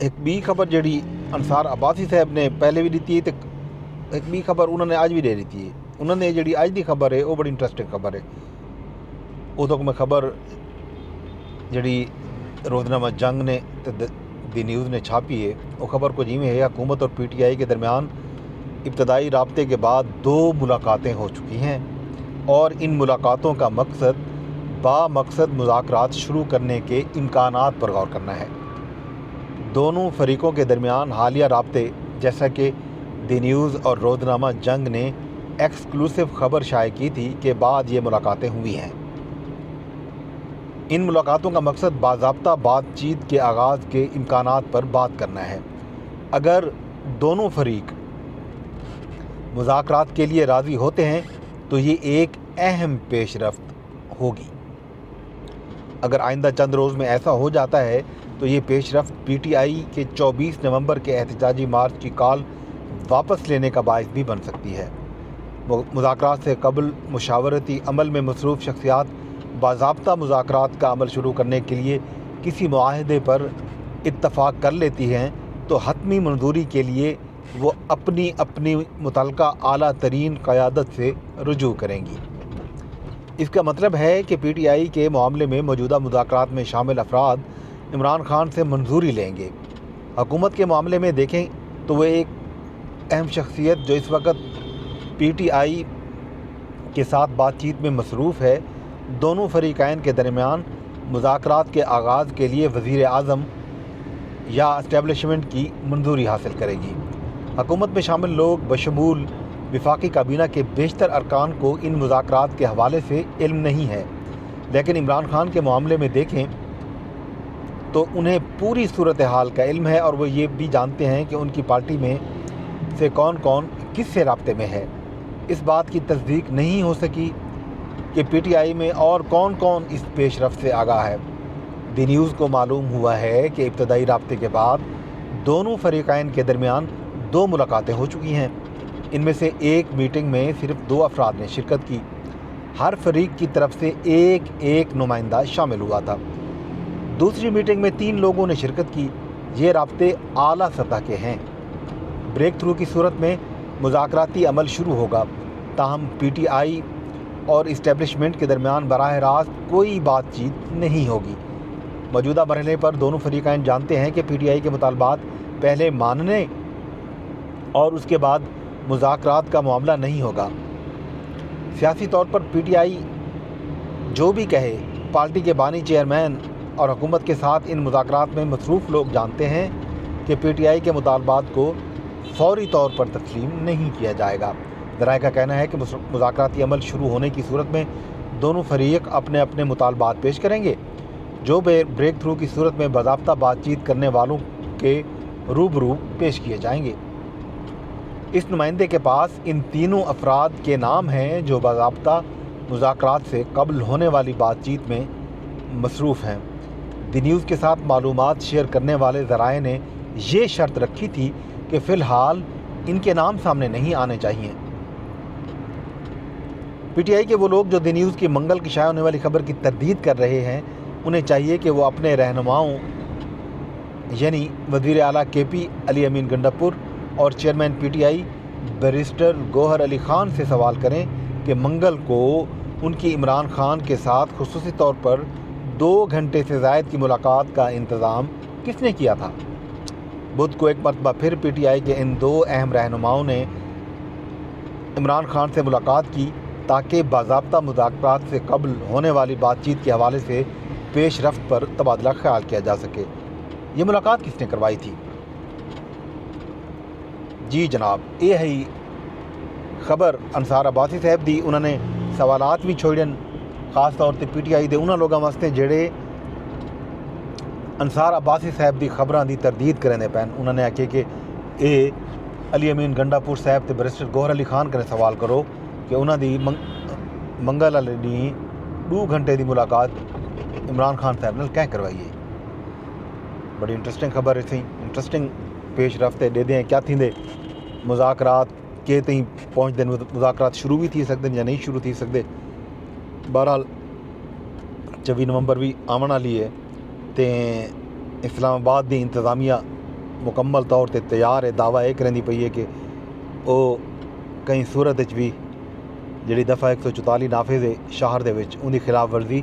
ایک بھی خبر جڑی انصار عباسی صاحب نے پہلے بھی دیتی ہے تو ایک بھی خبر انہوں نے آج بھی دے دیتی ہے. انہوں نے جڑی آج دی خبر ہے وہ بڑی انٹرسٹنگ خبر ہے. ادو میں خبر جڑی روزنامہ جنگ نے دی نیوز نے چھاپی ہے وہ خبر کو جی میں ہے حکومت اور پی ٹی آئی کے درمیان ابتدائی رابطے کے بعد 2 ملاقاتیں ہو چکی ہیں اور ان ملاقاتوں کا مقصد مقصد مذاکرات شروع کرنے کے امکانات پر غور کرنا ہے. دونوں فریقوں کے درمیان حالیہ رابطے جیسا کہ دی نیوز اور روزنامہ جنگ نے ایکسکلوسیو خبر شائع کی تھی کہ بعد یہ ملاقاتیں ہوئی ہیں. ان ملاقاتوں کا مقصد باضابطہ بات چیت کے آغاز کے امکانات پر بات کرنا ہے. اگر دونوں فریق مذاکرات کے لیے راضی ہوتے ہیں تو یہ ایک اہم پیش رفت ہوگی. اگر آئندہ چند روز میں ایسا ہو جاتا ہے تو یہ پیش رفت پی ٹی آئی کے 24 نومبر کے احتجاجی مارچ کی کال واپس لینے کا باعث بھی بن سکتی ہے. مذاکرات سے قبل مشاورتی عمل میں مصروف شخصیات باضابطہ مذاکرات کا عمل شروع کرنے کے لیے کسی معاہدے پر اتفاق کر لیتی ہیں تو حتمی منظوری کے لیے وہ اپنی متعلقہ اعلیٰ ترین قیادت سے رجوع کریں گی. اس کا مطلب ہے کہ پی ٹی آئی کے معاملے میں موجودہ مذاکرات میں شامل افراد عمران خان سے منظوری لیں گے. حکومت کے معاملے میں دیکھیں تو وہ ایک اہم شخصیت جو اس وقت پی ٹی آئی کے ساتھ بات چیت میں مصروف ہے دونوں فریقین کے درمیان مذاکرات کے آغاز کے لیے وزیر اعظم یا اسٹیبلشمنٹ کی منظوری حاصل کرے گی. حکومت میں شامل لوگ بشمول وفاقی کابینہ کے بیشتر ارکان کو ان مذاکرات کے حوالے سے علم نہیں ہے، لیکن عمران خان کے معاملے میں دیکھیں تو انہیں پوری صورتحال کا علم ہے اور وہ یہ بھی جانتے ہیں کہ ان کی پارٹی میں سے کون کون کس سے رابطے میں ہے. اس بات کی تصدیق نہیں ہو سکی کہ پی ٹی آئی میں اور کون کون اس پیش رفت سے آگاہ ہے. دی نیوز کو معلوم ہوا ہے کہ ابتدائی رابطے کے بعد دونوں فریقین کے درمیان 2 ملاقاتیں ہو چکی ہیں. ان میں سے ایک میٹنگ میں صرف 2 افراد نے شرکت کی. ہر فریق کی طرف سے ایک نمائندہ شامل ہوا تھا. دوسری میٹنگ میں 3 لوگوں نے شرکت کی. یہ رابطے اعلیٰ سطح کے ہیں. بریک تھرو کی صورت میں مذاکراتی عمل شروع ہوگا، تاہم پی ٹی آئی اور اسٹیبلشمنٹ کے درمیان براہ راست کوئی بات چیت نہیں ہوگی. موجودہ مرحلے پر دونوں فریقین جانتے ہیں کہ پی ٹی آئی کے مطالبات پہلے ماننے اور اس کے بعد مذاکرات کا معاملہ نہیں ہوگا. سیاسی طور پر پی ٹی آئی جو بھی کہے، پارٹی کے بانی چیئرمین اور حکومت کے ساتھ ان مذاکرات میں مصروف لوگ جانتے ہیں کہ پی ٹی آئی کے مطالبات کو فوری طور پر تسلیم نہیں کیا جائے گا. ذرائع کا کہنا ہے کہ مذاکراتی عمل شروع ہونے کی صورت میں دونوں فریق اپنے مطالبات پیش کریں گے، جو بریک تھرو کی صورت میں باضابطہ بات چیت کرنے والوں کے روبرو پیش کیے جائیں گے. اس نمائندے کے پاس ان تینوں افراد کے نام ہیں جو باضابطہ مذاکرات سے قبل ہونے والی بات چیت میں مصروف ہیں. دی نیوز کے ساتھ معلومات شیئر کرنے والے ذرائع نے یہ شرط رکھی تھی کہ فی الحال ان کے نام سامنے نہیں آنے چاہیے. پی ٹی آئی کے وہ لوگ جو دی نیوز کی منگل کی شائع ہونے والی خبر کی تردید کر رہے ہیں انہیں چاہیے کہ وہ اپنے رہنماؤں یعنی وزیر اعلیٰ کے پی علی امین گنڈا پور اور chairman P T I barrister Gohar Ali Khan سے سوال کریں کہ منگل کو ان کی عمران خان کے ساتھ خصوصی طور پر 2 گھنٹے سے زائد کی ملاقات کا انتظام کس نے کیا تھا. بدھ کو ایک مرتبہ پھر پی ٹی آئی کے ان 2 اہم رہنماؤں نے عمران خان سے ملاقات کی تاکہ باضابطہ مذاکرات سے قبل ہونے والی بات چیت کے حوالے سے پیش رفت پر تبادلہ خیال کیا جا سکے. یہ ملاقات کس نے کروائی تھی؟ جی جناب، یہ ہے خبر انصار عباسی صاحب دی. انہوں نے سوالات بھی چھوڑن خاص طور سے پی ٹی آئی دے انہاں لوگوں واسطے جڑے انصار عباسی صاحب دی خبراں دی تردید کریں دے پین. انہوں نے آکھے کہ اے علی امین گنڈا پور صاحب تے بیرسٹر گوہر علی خان کرے سوال کرو کہ انہاں دی منگل والے دن 2 گھنٹے دی ملاقات عمران خان صاحب نال کہیں کروائیے. بڑی انٹرسٹنگ خبر ہے، سی انٹرسٹنگ پیش رفتے دے دیں کیا تھیں دے مذاکرات کے تئیں پہنچ دین. مذاکرات شروع بھی تھی سکتے یا نہیں شروع تھی سکتے. بہرحال 24 نومبر بھی آمن والی ہے تے اسلام آباد دی انتظامیہ ਮੁਕੰਮਲ ਤੌਰ ਤੇ ਤਿਆਰ ਹੈ। ਦਾਵਾ ਇਹ ਕਰਨ ਦੀ ਪਈ ਹੈ ਕਿ ਉਹ ਕਈ ਸੂਰਤ ਵਿੱਚ ਵੀ ਜਿਹੜੀ ਦਫਾ 144 ਨਾਫਿਜ਼ ਹੈ ਸ਼ਹਿਰ ਦੇ ਵਿੱਚ ਉਹਦੀ ਖਿਲਾਫ ਵਰਜ਼ੀ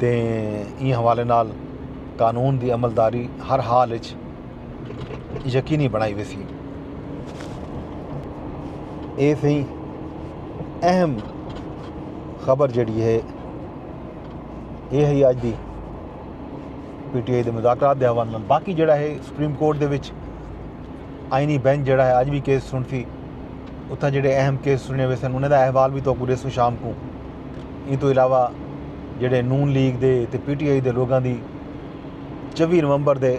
ਤੇ ਇਹ ਹਵਾਲੇ ਨਾਲ ਕਾਨੂੰਨ ਦੀ ਅਮਲਦਾਰੀ ਹਰ ਹਾਲ ਵਿੱਚ ਯਕੀਨੀ ਬਣਾਈ ਵੀ ਸੀ। ਇਹ ਸਹੀ ਅਹਿਮ ਖਬਰ ਜਿਹੜੀ ਹੈ ਇਹ ਹੈ ਅੱਜ ਦੀ PTI ਦੇ ਮੁਜ਼ਾਕਰਾਤ ਦੇ ਹਵਾਲੇ ਨਾਲ। ਬਾਕੀ ਜਿਹੜਾ ਹੈ ਸੁਪਰੀਮ ਕੋਰਟ ਦੇ ਵਿੱਚ ਆਈਨੀ ਬੈਂਚ ਜਿਹੜਾ ਹੈ ਅੱਜ ਵੀ ਕੇਸ ਸੁਣ ਸੀ। ਉੱਥੇ ਜਿਹੜੇ ਅਹਿਮ ਕੇਸ ਸੁਣੇ ਹੋਏ ਸਨ ਉਹਨਾਂ ਦਾ ਅਹਿਵਾਲ ਵੀ ਤੋਂ ਪੂਰੇ ਸ਼ਾਮ ਨੂੰ। ਇਹ ਤੋਂ ਇਲਾਵਾ ਜਿਹੜੇ ਨੂਨ ਲੀਗ ਦੇ ਤੇ PTI ਦੇ ਲੋਕਾਂ ਦੀ 24 ਨਵੰਬਰ ਦੇ